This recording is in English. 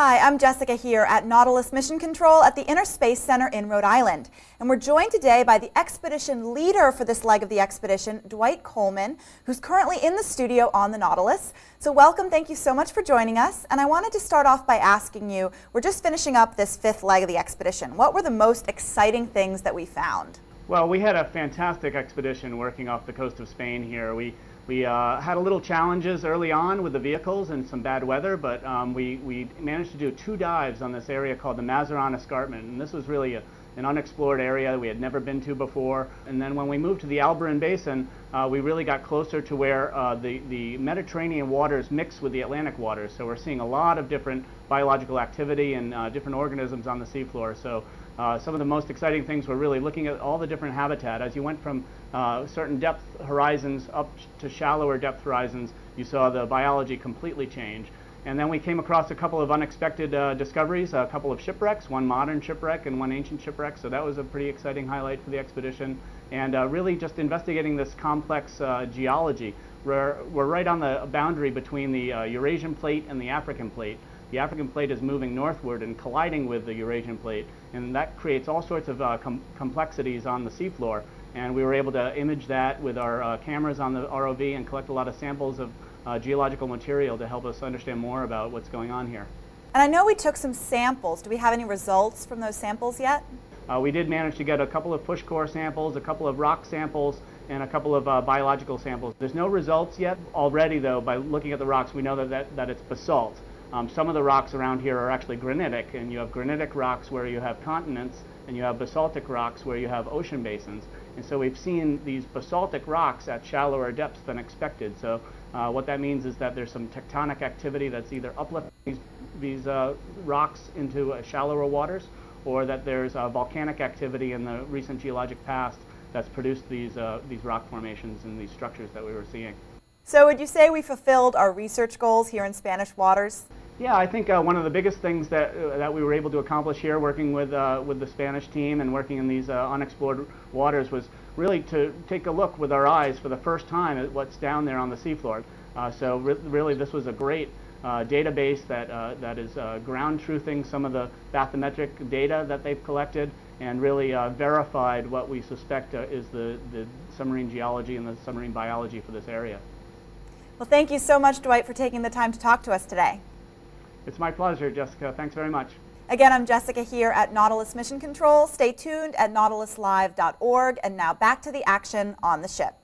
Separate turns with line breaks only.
Hi, I'm Jessica here at Nautilus Mission Control at the Inner Space Center in Rhode Island. And we're joined today by the expedition leader for this leg of the expedition, Dwight Coleman, who's currently in the studio on the Nautilus. So welcome, thank you so much for joining us. And I wanted to start off by asking you, we're just finishing up this fifth leg of the expedition. What were the most exciting things that we found?
Well, we had a fantastic expedition working off the coast of Spain here. We had a little challenges early on with the vehicles and some bad weather, but we managed to do 2 dives on this area called the Mediterranean Escarpment, and this was really an unexplored area we had never been to before. And then when we moved to the Alboran Basin, we really got closer to where the Mediterranean waters mix with the Atlantic waters. So we're seeing a lot of different biological activity and different organisms on the seafloor. So some of the most exciting things were really looking at all the different habitat. As you went from certain depth horizons up to shallower depth horizons, you saw the biology completely change. And then we came across a couple of unexpected discoveries, a couple of shipwrecks, one modern shipwreck and one ancient shipwreck. So that was a pretty exciting highlight for the expedition. And really just investigating this complex geology. We're right on the boundary between the Eurasian plate and the African plate. The African plate is moving northward and colliding with the Eurasian plate, and that creates all sorts of complexities on the seafloor. And we were able to image that with our cameras on the ROV and collect a lot of samples of geological material to help us understand more about what's going on here.
And I know we took some samples. Do we have any results from those samples yet?
We did manage to get a couple of push core samples, a couple of rock samples, and a couple of biological samples. There's no results yet. Already, though, by looking at the rocks, we know that it's basalt. Some of the rocks around here are actually granitic, and you have granitic rocks where you have continents, and you have basaltic rocks where you have ocean basins. And so we've seen these basaltic rocks at shallower depths than expected. So what that means is that there's some tectonic activity that's either uplifting these rocks into shallower waters, or that there's volcanic activity in the recent geologic past that's produced these rock formations and these structures that we were seeing.
So would you say we fulfilled our research goals here in Spanish waters?
Yeah, I think one of the biggest things that we were able to accomplish here working with the Spanish team and working in these unexplored waters was really to take a look with our eyes for the first time at what's down there on the seafloor. So really this was a great database that is ground truthing some of the bathymetric data that they've collected and really verified what we suspect is the submarine geology and the submarine biology for this area.
Well, thank you so much, Dwight, for taking the time to talk to us today.
It's my pleasure, Jessica. Thanks very much.
Again, I'm Jessica here at Nautilus Mission Control. Stay tuned at nautiluslive.org. And now back to the action on the ship.